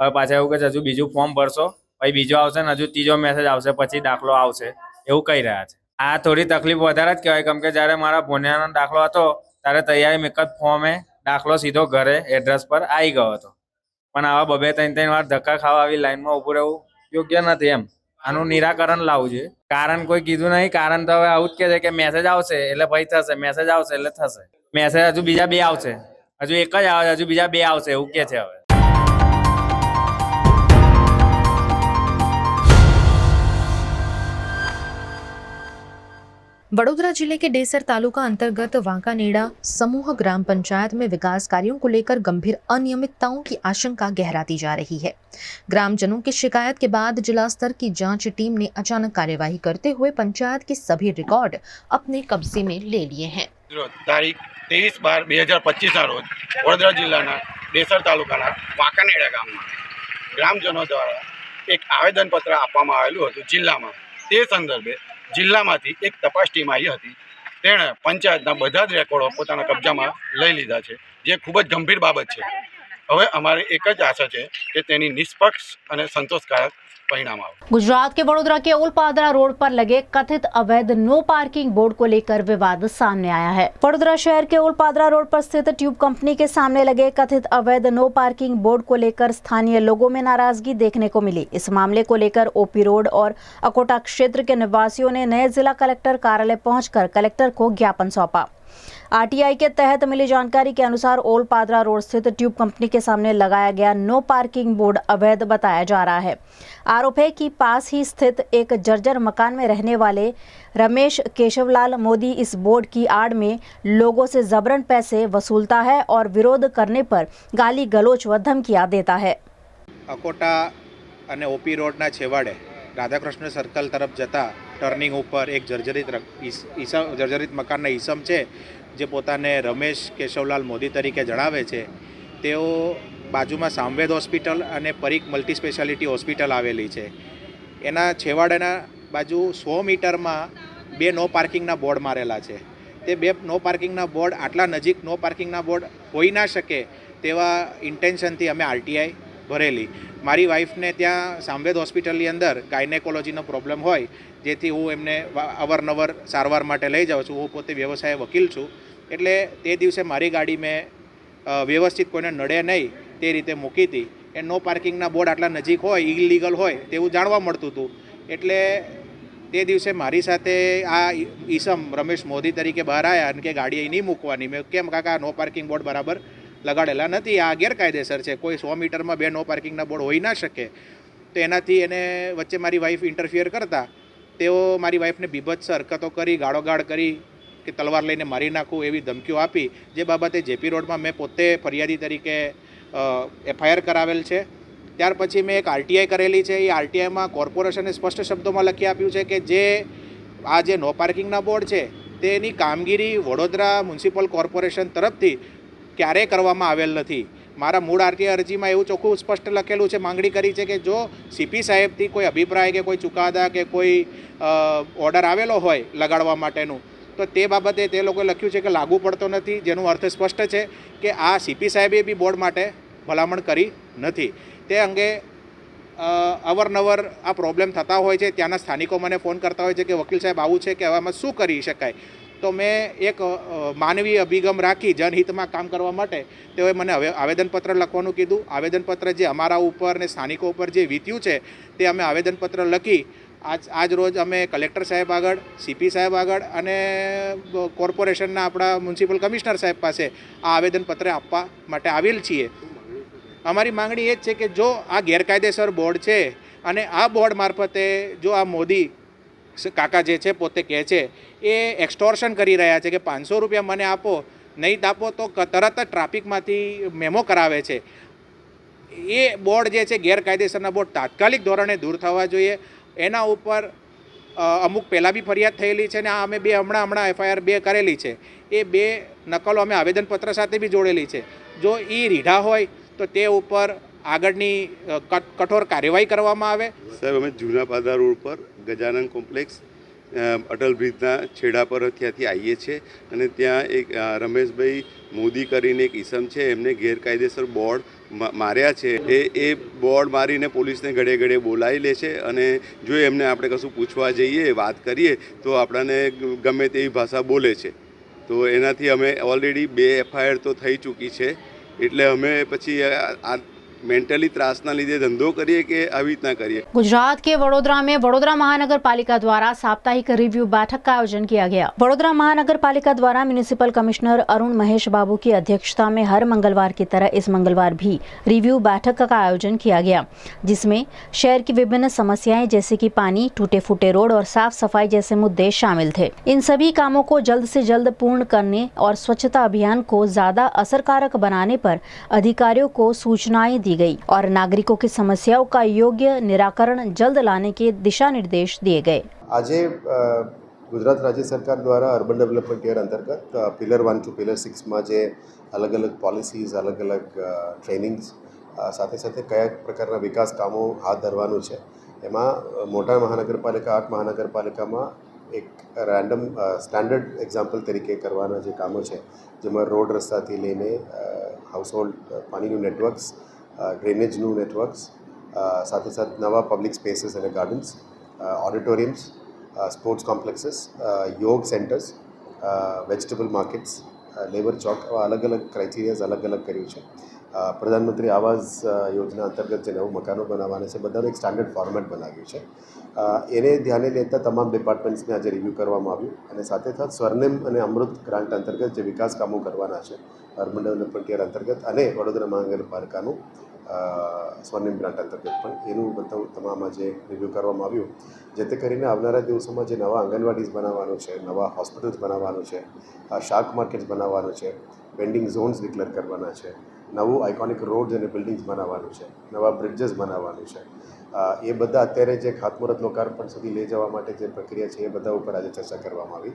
Speaker 16: હવે પાછા એવું કહે છે હજુ બીજું ફોર્મ ભરશો, પછી બીજો આવશે ને હજુ ત્રીજો મેસેજ આવશે, પછી દાખલો આવશે, એવું કહી રહ્યા છે। આ થોડી તકલીફ વધારે જ કહેવાય, કેમ કે જ્યારે મારા ભોનિયાનો દાખલો હતો ત્યારે તૈયારી એક જ ફોર્મે દાખલો સીધો ઘરે એડ્રેસ પર આવી ગયો હતો। પણ આવા 2-3 વાર ધક્કા ખાવા આવી લાઈનમાં ઊભું રહેવું યોગ્ય નથી એમ. આનું નિરાકરણ લાવવું જોઈએ. કારણ કોઈ કીધું નહીં, કારણ તો હવે આવું જ કહે છે કે મેસેજ આવશે એટલે ભાઈ થશે, મેસેજ આવશે એટલે થશે. મેસેજ હજુ બીજા 2 આવશે, હજુ એક જ આવે, હજુ બીજા 2 આવશે એવું કહે છે હવે.
Speaker 8: बड़ोदरा जिले के डेसर तालुका अंतर्गत वांकानेड़ा समूह ग्राम पंचायत में विकास कार्यों को लेकर गंभीर अनियमितताओं की आशंका गहराती जा रही है। ग्रामजनों की शिकायत के बाद जिला स्तर की जांच टीम ने अचानक कार्यवाही करते हुए पंचायत के सभी रिकॉर्ड अपने कब्जे में ले लिए हैं।
Speaker 17: तारीख 23/12/2025 रोज वडोदरा जिल्लाना डेसर तालुकाना वांकानेड़ा गाममां ग्रामजनों द्वारा एक आवेदनपत्र आपवामां आवेलुं हतुं जिल्लामां। ते संदर्भे जिल्लामांथी एक तपास टीम आई हती। तेणे पंचायतना बधा ज रेकॉर्डो पोताना कब्जामां लई लीधा छे, जे खूब ज गंभीर बाबत छे। હવે અમારે એક જ આશા છે કે તેની નિષ્પક્ષ અને સંતોષકારક परिणाम आवे।
Speaker 1: गुजरात के वडोदरा के ओलपादरा रोड पर लगे कथित अवैध नो पार्किंग बोर्ड को लेकर विवाद सामने आया है। वडोदरा शहर के ओलपादरा रोड पर स्थित ट्यूब कंपनी के सामने लगे कथित अवैध नो पार्किंग बोर्ड को लेकर स्थानीय लोगों में नाराजगी देखने को मिली। इस मामले को लेकर ओपी रोड और अकोटा क्षेत्र के निवासियों ने नए जिला कलेक्टर कार्यालय पहुंचकर कलेक्टर को ज्ञापन सौंपा। आरटीआई के तहत मिली जानकारी के अनुसार ओलपादरा रोड स्थित ट्यूब कंपनी के सामने लगाया गया नो पार्किंग बोर्ड अवैध बताया जा रहा है। आरोप है कि पास ही स्थित एक जर्जर मकान में रहने वाले रमेश केशवलाल मोदी इस बोर्ड की आड़ में लोगों से जबरन पैसे वसूलता है और विरोध करने पर गाली गलोच व धमकियां देता है।
Speaker 18: अकोटा અને ઓપી રોડના છેવાડે રાધાકૃષ્ણ સર્કલ તરફ જતા ટર્નિંગ ઉપર એક જર્જરિત મકાનના ઈસમ છે જે પોતાને રમેશ કેશવલાલ મોદી તરીકે જણાવે છે। તેઓ બાજુમાં સામવેદ હોસ્પિટલ અને પરીખ મલ્ટી સ્પેશિયાલિટી હોસ્પિટલ આવેલી છે। એના છેવાડાના બાજુ 100 મીટરમાં 2 નો પાર્કિંગના બોર્ડ મારેલા છે। તે 2 નો પાર્કિંગના બોર્ડ આટલા નજીક નો પાર્કિંગના બોર્ડ હોઈ ના શકે તેવા ઇન્ટેન્શનથી અમે આરટીઆઈ ભરેલી। મારી વાઈફને ત્યાં સામવેદ હોસ્પિટલની અંદર ગાયનેકોલોજીનો પ્રોબ્લેમ હોય જેથી હું એમને અવરનવર સારવાર માટે લઈ જાઉં છું। હું પોતે વ્યવસાય વકીલ છું એટલે તે દિવસે મારી ગાડી મેં વ્યવસ્થિત કોઈને નડે નહીં તે રીતે મૂકી હતી। એ નો પાર્કિંગના બોર્ડ આટલા નજીક હોય ઇલીગલ હોય તેવું જાણવા મળતું હતું એટલે તે દિવસે મારી સાથે આ ઈસમ રમેશ મોદી તરીકે બહાર આવ્યા અને કે ગાડી અહીં નહીં મૂકવાની। મેં કેમ કાકા નો પાર્કિંગ બોર્ડ બરાબર લગાડેલા નથી, આ ગેરકાયદેસર છે, કોઈ 100 મીટરમાં 2 નો પાર્કિંગના બોર્ડ હોઈ ના શકે। તો એનાથી એને વચ્ચે મારી વાઈફ ઇન્ટરફિયર કરતા તેઓ મારી વાઈફને બીભત્સ હરકતો કરી, ગાળોગાળ કરી કે તલવાર લઈને મારી નાખું એવી ધમકીઓ આપી, જે બાબતે જેપી રોડમાં મેં પોતે ફરિયાદી તરીકે એફઆઈઆર કરાવેલ છે। ત્યાર પછી મેં એક આરટીઆઈ કરેલી છે। એ આરટીઆઈમાં કોર્પોરેશને સ્પષ્ટ શબ્દોમાં લખી આપ્યું છે કે જે આ જે નો પાર્કિંગના બોર્ડ છે તેની કામગીરી વડોદરા મ્યુનિસિપલ કોર્પોરેશન તરફથી ક્યારેય કરવામાં આવેલ નથી। મારા મૂળ આરટીઆઈ અરજીમાં એવું ચોખ્ખું સ્પષ્ટ લખેલું છે, માંગણી કરી છે કે જો સીપી સાહેબથી કોઈ અભિપ્રાય કે કોઈ ચુકાદા કે કોઈ ઓર્ડર આવેલો હોય લગાડવા માટેનું તો તે બાબતે તે લોકોએ લખ્યું છે કે લાગુ પડતો નથી, જેનું અર્થ સ્પષ્ટ છે કે આ સીપી સાહેબે બી બોર્ડ માટે ભલામણ કરી નથી। તે અંગે અવરનવર આ પ્રોબ્લેમ થતા હોય છે। ત્યાંના સ્થાનિકો મને ફોન કરતા હોય છે કે વકીલ સાહેબ આવું છે કે આમાં શું કરી શકાય। તો મેં એક માનવીય અભિગમ રાખી જનહિતમાં કામ કરવા માટે તેઓએ મને હવે આવેદનપત્ર લખવાનું કીધું। આવેદનપત્ર જે અમારા ઉપર ને સ્થાનિકો ઉપર જે વીત્યું છે તે અમે આવેદનપત્ર લખી આજ રોજ અમે કલેક્ટર સાહેબ આગળ, સીપી સાહેબ આગળ અને કોર્પોરેશનના આપણા મ્યુનિસિપલ કમિશનર સાહેબ પાસે આ આવેદનપત્ર આપવા માટે આવેલ છીએ। અમારી માંગણી એ જ છે કે જો આ ગેરકાયદેસર બોર્ડ છે અને આ બોર્ડ મારફતે જો આ મોદી કાકા જે છે પોતે કહે છે એ એક્સટોર્શન કરી રહ્યા છે કે 500 રૂપિયા મને આપો, નહીં આપો તો તરત જ ટ્રાફિકમાંથી મેમો કરાવે છે। એ બોર્ડ જે છે ગેરકાયદેસરના બોર્ડ તાત્કાલિક ધોરણે દૂર થવા જોઈએ। એના ઉપર અમુક પહેલાં બી ફરિયાદ થયેલી છે ને આ અમે હમણાં એફઆઈઆર 2 કરેલી છે। એ 2 નકલો અમે આવેદનપત્ર સાથે બી જોડેલી છે। જો એ રીઢા હોય તો તે ઉપર આગળની કઠોર કાર્યવાહી કરવામાં આવે।
Speaker 19: સાહેબ અમે જૂના પાદરા રોડ પર ગજાનન કોમ્પ્લેક્સ અટલ બ્રિજના છેડા પર ત્યાંથી આવીએ છીએ અને ત્યાં એક રમેશભાઈ મોદી કરીને એક ઈસમ છે, એમને ગેરકાયદેસર બોર્ડ માર્યા છે। એ બોર્ડ મારીને પોલીસને ઘડે ઘડે બોલાવી લે છે અને જો એમને આપણે કશું પૂછવા જઈએ, વાત કરીએ તો આપણને ગમે તેવી ભાષા બોલે છે। તો એનાથી અમે ઓલરેડી 2 એફઆઈઆર તો થઈ ચૂકી છે। એટલે અમે પછી આ મેન્ટલી ત્રાસના લીધે ધંધો કરીએ કે આવી રીતના કરીએ।
Speaker 1: गुजरात के वडोदरा में वडोदरा महानगर पालिका द्वारा साप्ताहिक रिव्यू बैठक का आयोजन किया गया। वडोदरा महानगर पालिका द्वारा म्युनिसिपल कमिश्नर अरुण महेश बाबू की अध्यक्षता में हर मंगलवार की तरह इस मंगलवार भी रिव्यू बैठक का आयोजन किया गया, जिसमें शहर की विभिन्न समस्याएं जैसे कि पानी, टूटे फूटे रोड और साफ सफाई जैसे मुद्दे शामिल थे। इन सभी कामों को जल्द से जल्द पूर्ण करने और स्वच्छता अभियान को ज्यादा असरकारक बनाने पर अधिकारियों को सूचनाएं दी गई और नागरिकों की समस्याओं का योग्य निराकरण जल्द लाने के दिशा निर्देश दिए गए।
Speaker 20: आज गुजरात राज्य सरकार द्वारा अर्बन डेवलपमेंट ईयर अंतर्गत पिलर 1 to पिलर 6 में जे अलग अलग पॉलिसीज अलग अलग ट्रेनिंग्स साथे साथे कया प्रकारना विकास कामों हाथ धरवानुं छे। एमां मोटा महानगरपालिका 8 महानगरपालिकामां एक रेन्डम स्टैंडर्ड एक्जाम्पल तरीके करवाना जे कामों छे, जेमां रोड रस्ताथी लईने हाउसहोल्ड पाणीनुं नेटवर्क्स, ड्रेनेजनुं नेटवर्क्स, साथ ही साथ नवा पब्लिक स्पेसेस अने गार्डन्स, ऑडिटोरियम्स, स्पोर्ट्स कॉम्प्लेक्सेस, योग सेंटर्स, वेजिटेबल मार्केट्स, लेबर चौक अलग अलग क्राइटेरियाज अलग अलग कर्युं छे। प्रधानमंत्री आवास योजना अंतर्गत जे नवुं मकानो बनाववाना छे बधानुं एक स्टांडर्ड फॉर्मेट बनाव्युं छे। एने ध्याने लेता तमाम डिपार्टमेंट्सने आज रिव्यू करवामां आव्युं अने साथे साथ स्वर्णिम अने अमृत ग्रांट अंतर्गत जे विकास कामों करवाना छे अर्बन डेवलपमेंट ईयर अंतर्गत अने वडोदरा महानगरपालिकानुं स्वर्णिम ग्रांट अंतर्गत पण एनुं बधुं तमाम आज रिव्यू करवामां आव्युं, जेथी करीने आवनारा दिवसोमां जे नवा आंगणवाडीज बनाववानुं छे, नवा होस्पिटल्स बनाववानुं छे, शाक मार्केट्स बनाववानुं छे, वेन्डिंग झोन्स डिक्लेर करवाना छे, नवुं आइकोनिक रोड्स अने बिल्डिंग्स बनाववानुं छे, नवा ब्रिजेस बनाववानुं छे। ये बधा अत्यारे जे खातमुहूर्त लोकार्पण सुधी लई जवा माटे जे प्रक्रिया छे ए बधा उपर आज चर्चा करवामां आवी।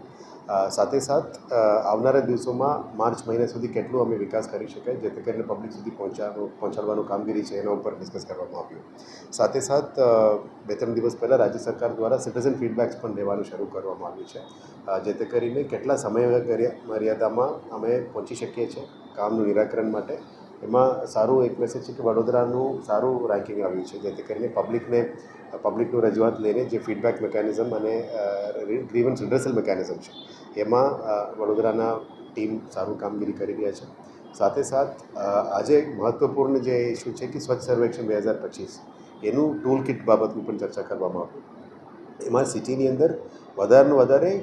Speaker 20: साथे साथ आवनारा दिवसोमां मार्च महीना सुधी केटलुं अमे विकास करी शकाय जेथी करीने पब्लिक सुधी पहोंचाडवानुं कामगीरी छे एना उपर डिस्कस करवामां आव्युं। साथे साथ 2-3 दिवस पहला राज्य सरकार द्वारा सिटीजन फीडबेक्स पण लेवानुं शरू करवामां आव्युं छे, जेथी करीने केटला समय मर्यादामां अमे पहोंची शकीए छीए कामनुं निराकरण माटे। एमां सारूं एक मेसेज छे कि वडोदरानुं सारूं रेन्किंग आव्युं छे, जेथी करीने पब्लिकनुं रजूआत लईने जे फीडबेक मेकेनिझम अने ग्रीवन्स रिड्रेसल मेकेनिझम छे एमां वडोदराना टीम सारूं कामगीरी करी रह्या छे। साथे साथ आज एक महत्वपूर्ण जे इश्यू छे कि स्वच्छ सर्वेक्षण 2025 एनुं टूल किट बाबतनुं पण चर्चा करवामां आवी। एमां सिटीनी अंदर वधारेने वधारे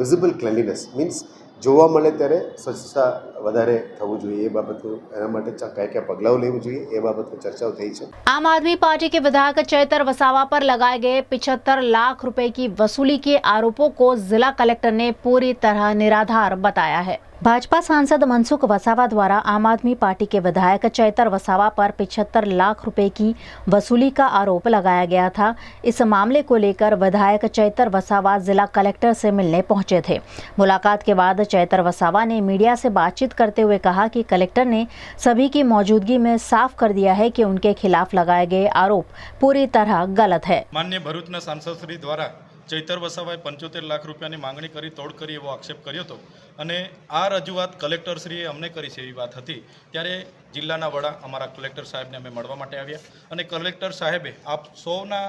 Speaker 20: विजिबल क्लेनलीनेस मीन्स જોવા મળે ત્યારે સ્વચ્છતા વધારે થવું જોઈએ એ બાબતનું એના માટે કયા કયા પગલાઓ લેવું જોઈએ એ બાબતની ચર્ચાઓ થઈ છે।
Speaker 1: आम आदमी पार्टी के विधायक चैतर वसावा पर लगाए गए 75 लाख रुपए की वसूली के आरोपों को जिला कलेक्टर ने पूरी तरह निराधार बताया है। भाजपा सांसद मनसुख वसावा द्वारा आम आदमी पार्टी के विधायक चैतर वसावा पर 75 लाख रुपए की वसूली का आरोप लगाया गया था। इस मामले को लेकर विधायक चैतर वसावा जिला कलेक्टर से मिलने पहुंचे थे। मुलाकात के बाद चैतर वसावा ने मीडिया से बातचीत करते हुए कहा कि कलेक्टर ने सभी की मौजूदगी में साफ कर दिया है कि उनके खिलाफ लगाए गए आरोप पूरी तरह गलत है।
Speaker 21: माननीय भरूचना सांसद श्री द्वारा चैतर वसावाए 75 लाख रूपियाની માંગણી કરી તોડ કરી એવો આક્ષેપ કર્યો હતો અને આ રજૂઆત કલેક્ટરશ્રીએ અમને કરી છે એવી વાત હતી। ત્યારે જિલ્લાના વડા અમારા કલેક્ટર સાહેબને અમે મળવા માટે આવ્યા અને કલેક્ટર સાહેબે આપ સૌના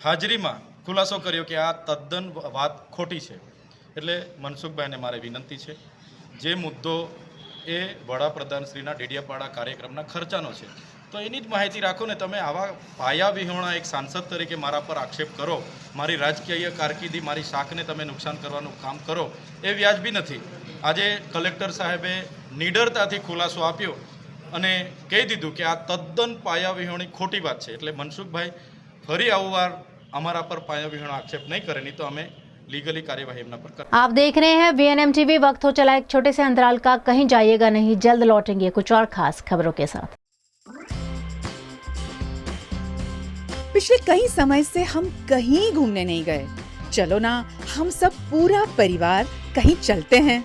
Speaker 21: હાજરીમાં ખુલાસો કર્યો કે આ તદ્દન વાત ખોટી છે। એટલે મનસુખભાઈને મારે વિનંતી છે જે મુદ્દો એ વડાપ્રધાનશ્રીના ડેડિયાપાડા કાર્યક્રમના ખર્ચાનો છે તો એની જ માહિતી રાખો ને તમે આવા પાયા વિહોણા એક સાંસદ તરીકે મારા પર આક્ષેપ કરો, મારી રાજકીય કારકિર્દી મારી શાખને તમે નુકસાન કરવાનું કામ કરો એ વ્યાજબી નથી। આજે કલેક્ટર સાહેબે નિડરતાથી ખુલાસો આપ્યો અને કહી દીધું કે આ તદ્દન પાયા વિહોણી ખોટી વાત છે। એટલે મનસુખભાઈ ફરી આવવાર અમારા પર પાયા વિહોણા આક્ષેપ નહીં કરે, નહીં તો અમે लीगली कार्यवाही अपना पर कर।
Speaker 1: आप देख रहे हैं VNM TV। वक्त हो चला एक छोटे से अंतराल का, कहीं जाइएगा नहीं, जल्द लौटेंगे कुछ और खास खबरों के साथ।
Speaker 5: पिछले कई समय से हम कहीं घूमने नहीं गए, चलो ना हम सब पूरा परिवार कहीं चलते हैं।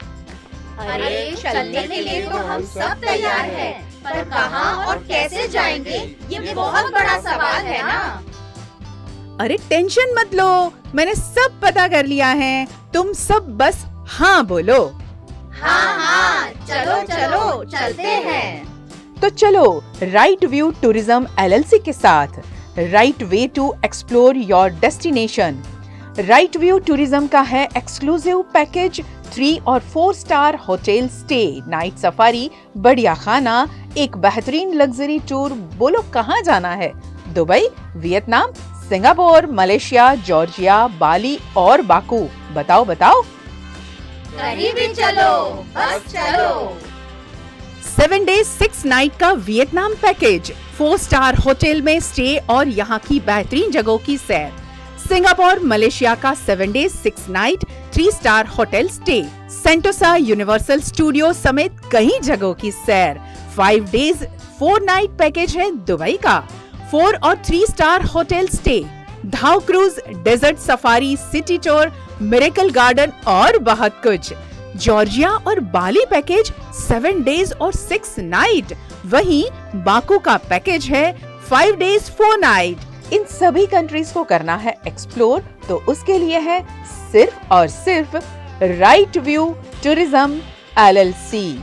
Speaker 6: अरे चलने के लिए तो हम सब तैयार हैं, पर कहाँ और कैसे जाएंगे ये बहुत बड़ा सवाल है ना।
Speaker 5: अरे टेंशन मत लो, मैंने सब पता कर लिया है, तुम सब बस हाँ बोलो।
Speaker 6: हाँ हाँ चलो चलो चलते हैं।
Speaker 5: तो चलो राइट व्यू टूरिज्म LLC के साथ, right way to explore your destination. Right view Tourism का है एक्सक्लूसिव पैकेज 3 और 4 star hotel stay, night safari, बढ़िया खाना, एक बेहतरीन लग्जरी टूर बोलो कहाँ जाना है? Dubai, Vietnam, Singapore, Malaysia, Georgia, Bali और बाकू। बताओ बताओ।
Speaker 6: कहीं भी चलो, बस चलो।
Speaker 5: 7 days 6 night का वियतनाम पैकेज, 4 स्टार होटल में स्टे और यहाँ की बेहतरीन जगहों की सैर। सिंगापुर, मलेशिया का 7 days 6 night 3 star hotel stay, Sentosa Universal Studio समेत कई जगहों की सैर। 5 days 4 night पैकेज है दुबई का, 4 और 3 star hotel stay, dhow cruise, desert safari, city tour, Miracle Garden और बहुत कुछ। जॉर्जिया और बाली पैकेज 7 days और 6 night। वहीं बाकू का पैकेज है 5 days 4 night। इन सभी कंट्रीज को करना है एक्सप्लोर, तो उसके लिए है सिर्फ और सिर्फ राइट व्यू टूरिज्म LLC।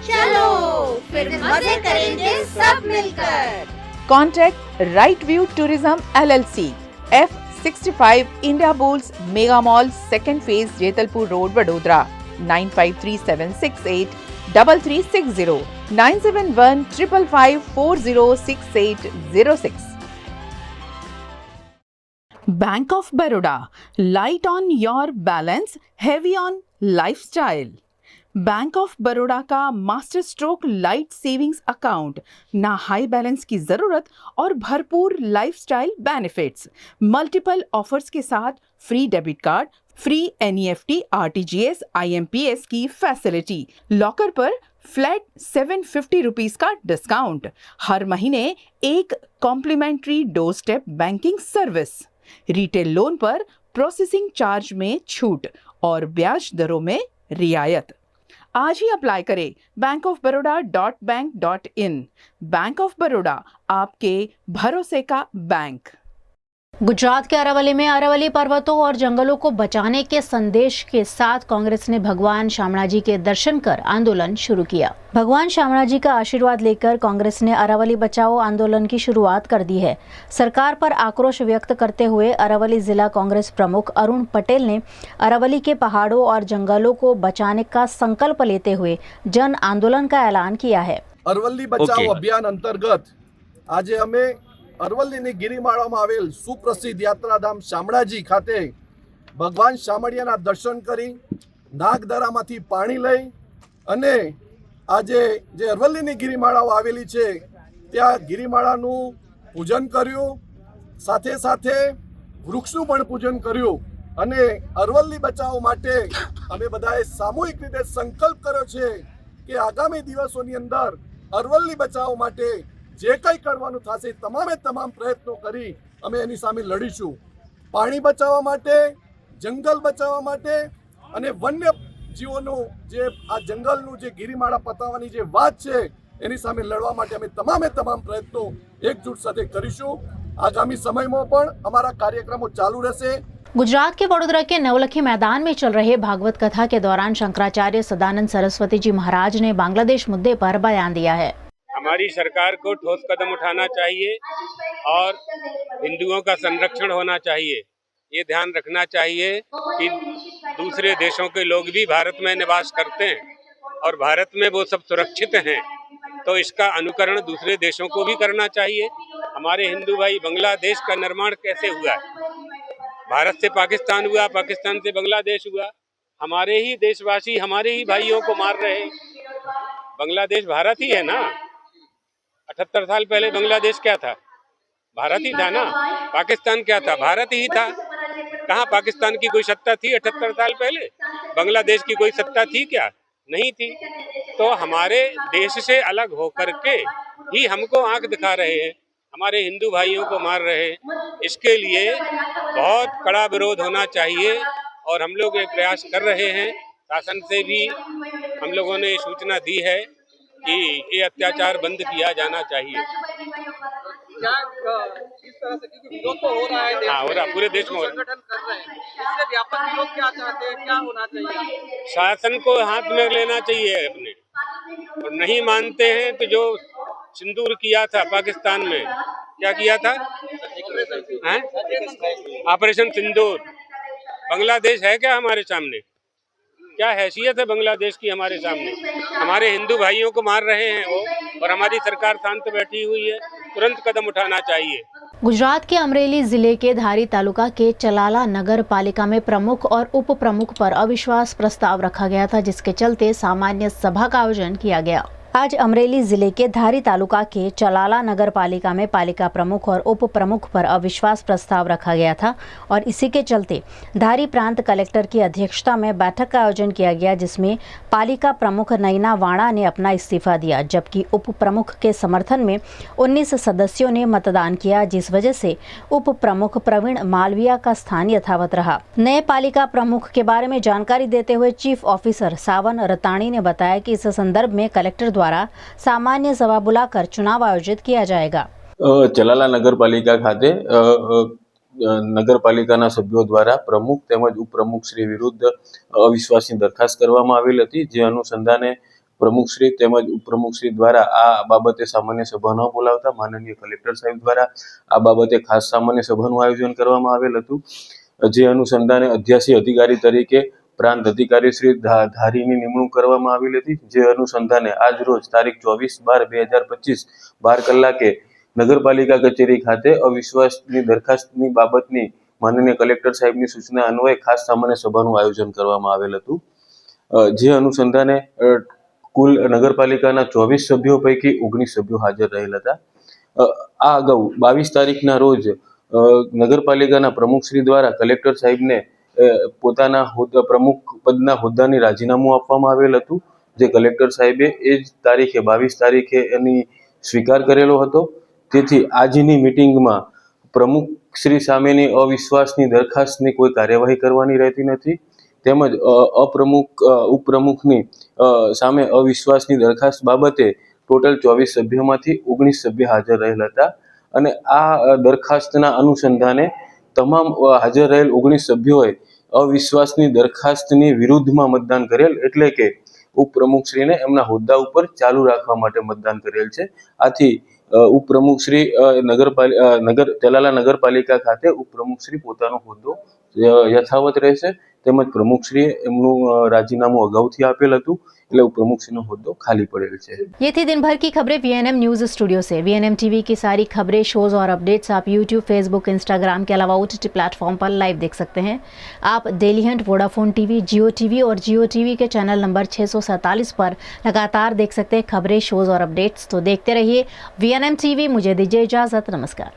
Speaker 6: चलो फिर मजे करेंगे सब मिलकर।
Speaker 5: Contact right view tourism LLC, F65 India bulls mega mall, 2nd phase, Jetalpur road, Vadodara. 9537683360, 971555406806। Bank of Baroda, light on your balance, heavy on lifestyle. Bank of Baroda का master stroke light savings account, ना high balance की जरूरत और भरपूर lifestyle benefits. Multiple offers के साथ free debit card, free NEFT, RTGS, IMPS की facility, locker पर फ्लैट 750 रुपीज का डिस्काउंट, हर महीने एक complimentary door step banking service, retail loan पर प्रोसेसिंग चार्ज में छूट और ब्याज दरों में रियायत। आज ही अप्लाई करें bankofbaroda.bank.in। बैंक ऑफ बड़ौदा, आपके भरोसे का बैंक।
Speaker 1: गुजरात के अरावली में अरावली पर्वतों और जंगलों को बचाने के संदेश के साथ कांग्रेस ने भगवान शामळाजी के दर्शन कर आंदोलन शुरू किया। भगवान शामळाजी का आशीर्वाद लेकर कांग्रेस ने अरावली बचाओ आंदोलन की शुरुआत कर दी है। सरकार पर आक्रोश व्यक्त करते हुए अरावली जिला कांग्रेस प्रमुख अरुण पटेल ने अरावली के पहाड़ों और जंगलों को बचाने का संकल्प लेते हुए जन आंदोलन का ऐलान किया है।
Speaker 2: अरवली बचाओ अभियान अंतर्गत आज हमें અરવલ્લીની ગિરિમાળામાં આવેલ સુપ્રસિદ્ધ યાત્રાધામ શામળાજી ખાતે ભગવાન શામળિયાના દર્શન કરી નાગદરામાંથી પાણી લઈ અને આજે જે અરવલ્લીની ગિરિમાળાઓ આવેલી છે ત્યાં ગિરિમાળાનું પૂજન કર્યું, સાથે સાથે વૃક્ષનું પણ પૂજન કર્યું અને અરવલ્લી બચાવો માટે અમે બધાએ સામૂહિક રીતે સંકલ્પ કર્યો છે કે આગામી દિવસોની અંદર અરવલ્લી બચાવો માટે જે કંઈ કરવાનું થશે તમામ પ્રયત્નો કરી અમે એની સામે લડીશું। પાણી બચાવવા માટે, જંગલ બચાવવા માટે અને વન્ય જીવોનું જે આ જંગલનું જે ગિરિમાળા પતાવવાની જે વાત છે એની સામે લડવા માટે અમે તમામ પ્રયત્નો એકજૂટ સાથે કરીશું। આગામી સમયમાં પણ અમારા કાર્યક્રમો ચાલુ રહેશે।
Speaker 1: गुजरात के वडोदरा के नवलखी मैदान में चल रहे भागवत कथा के दौरान शंकराचार्य सदानंद सरस्वती जी महाराज ने बांग्लादेश मुद्दे पर बयान दिया है।
Speaker 22: हमारी सरकार को ठोस कदम उठाना चाहिए और हिंदुओं का संरक्षण होना चाहिए। ये ध्यान रखना चाहिए कि दूसरे देशों के लोग भी भारत में निवास करते हैं और भारत में वो सब सुरक्षित हैं, तो इसका अनुकरण दूसरे देशों को भी करना चाहिए। हमारे हिंदू भाई, बांग्लादेश का निर्माण कैसे हुआ है? भारत से पाकिस्तान हुआ, पाकिस्तान से बांग्लादेश हुआ। हमारे ही देशवासी हमारे ही भाइयों को मार रहे हैं। बांग्लादेश भारत ही है ना। 78 साल पहले बांग्लादेश क्या था? भारत ही था ना। पाकिस्तान क्या था? भारत ही था। कहाँ पाकिस्तान की कोई सत्ता थी 78 साल पहले? बांग्लादेश की कोई सत्ता थी क्या? नहीं थी। तो हमारे देश से अलग होकर के ही हमको आंख दिखा रहे हैं, हमारे हिंदू भाइयों को मार रहे हैं। इसके लिए बहुत कड़ा विरोध होना चाहिए और हम लोग ये प्रयास कर रहे हैं। शासन से भी हम लोगों ने सूचना दी है कि ये अत्याचार बंद किया जाना चाहिए।
Speaker 2: क्या इस तरह से क्योंकि विरोध तो हो रहा है,
Speaker 22: हाँ हो रहा, पूरे देश में हो रहा।
Speaker 2: संगठन कर रहे हैं, इससे व्यापक विरोध क्या चाहते हैं, क्या होना चाहिए?
Speaker 22: शासन को हाथ में लेना चाहिए अपने, और नहीं मानते हैं तो जो सिंदूर किया था पाकिस्तान में, क्या किया था? ऑपरेशन सिंदूर। बांग्लादेश है क्या हमारे सामने? क्या हैसियत है बांग्लादेश की हमारे सामने? हमारे हिंदू भाइयों को मार रहे हैं वो। और हमारी सरकार शांत बैठी हुई है, तुरंत कदम उठाना चाहिए।
Speaker 1: गुजरात के अमरेली जिले के धारी तालुका के चलाला नगर पालिका में प्रमुख और उप प्रमुख पर अविश्वास प्रस्ताव रखा गया था, जिसके चलते सामान्य सभा का आयोजन किया गया। आज अमरेली जिले के धारी तालुका के चलाला नगर पालिका में पालिका प्रमुख और उप प्रमुख पर अविश्वास प्रस्ताव रखा गया था और इसी के चलते धारी प्रांत कलेक्टर की अध्यक्षता में बैठक का आयोजन किया गया, जिसमें पालिका प्रमुख नैना वाणा ने अपना इस्तीफा दिया, जबकि उप प्रमुख के समर्थन में 19 सदस्यों ने मतदान किया, जिस वजह से उप प्रमुख प्रवीण मालविया का स्थान यथावत रहा। नए पालिका प्रमुख के बारे में जानकारी देते हुए चीफ ऑफिसर सावन रताणी ने बताया कि इस संदर्भ में कलेक्टर द्वारा सामान्य सभा बुलाकर चुनाव आयोजित किया जाएगा।
Speaker 3: चलाला नगरपालिका खाते नगरपालिकाના સભ્યો દ્વારા પ્રમુખ તેમજ ઉપપ્રમુખ શ્રી વિરુદ્ધ અવિશ્વાસની દરખાસ્ત કરવામાં આવેલ હતી, જે અનુસંધાને પ્રમુખ શ્રી તેમજ ઉપપ્રમુખ શ્રી દ્વારા આ બાબતે સામાન્ય સભા ન બોલાવતા માનનીય કલેક્ટર સાહેબ દ્વારા આ બાબતે ખાસ સામાન્ય સભાનું આયોજન કરવામાં આવેલ હતું, જે અનુસંધાને અધ્યાસી અધિકારી તરીકે પ્રાંત અધિકારી શ્રી ધારીની નિમણૂક કરવામાં આવેલી હતી, જે અનુસંધાને આજ રોજ તારીખ 24/12/2025 12 કલાકે નગરપાલિકા કચેરી ખાતે અવિશ્વાસની દરખાસ્તની બાબતની માનનીય કલેક્ટર સાહેબની સૂચના અન્વયે ખાસ સામાન્ય સભાનું આયોજન કરવામાં આવેલ હતું, જે અનુસંધાને કુલ નગરપાલિકાના 24 સભ્યો પૈકી 19 સભ્યો હાજર રહેલ હતા। આ અગાઉ 22 તારીખના રોજ નગરપાલિકાના પ્રમુખશ્રી દ્વારા કલેક્ટર સાહેબને પોતાના પ્રમુખ પદના હોદ્દાની રાજીનામું આપવામાં આવેલ હતું, જે કલેક્ટર સાહેબે એ જ તારીખે 22 તારીખે એની સ્વીકાર કરેલો હતો। તેથી આજની મિટિંગમાં પ્રમુખશ્રી સામેની અવિશ્વાસની દરખાસ્તની કોઈ કાર્યવાહી કરવાની રહેતી નથી, તેમજ ઉપપ્રમુખની સામે અવિશ્વાસની દરખાસ્ત બાબતે ટોટલ 24 સભ્યોમાંથી 19 સભ્ય હાજર રહેલ હતા અને આ દરખાસ્તના અનુસંધાને તમામ હાજર રહેલ 19 સભ્યોએ અવિશ્વાસની દરખાસ્તની વિરુદ્ધમાં મતદાન કરેલ, એટલે કે ઉપપ્રમુખશ્રીને એમના હોદ્દા ઉપર ચાલુ રાખવા માટે મતદાન કરેલ છે। આથી ઉપપ્રમુખશ્રી ચલાલા નગરપાલિકા ખાતે ઉપપ્રમુખશ્રી પોતાનો હોદ્દો યથાવત રહેશે, તેમજ प्रमुखश्रीએ એમનું રાજીનામું અગાઉથી આપેલ હતું, એટલે ઉપપ્રमुखश्रीનો હોદ્દો खाली पड़ेल છે।
Speaker 1: ये थी दिन भर की खबरें वीएनएम न्यूज स्टूडियो से। वीएनएम टीवी की सारी खबरें, शोज और अपडेट्स आप यूट्यूब, फेसबुक, इंस्टाग्राम के अलावा OTT प्लेटफॉर्म पर लाइव देख सकते हैं। आप डेली हंट, वोडाफोन टीवी, जियो टीवी और जियो टीवी के चैनल नंबर 647 पर लगातार देख सकते हैं खबरें, शोज और अपडेट्स। तो देखते रहिए वीएनएम टीवी। मुझे दीजिए इजाजत, नमस्कार।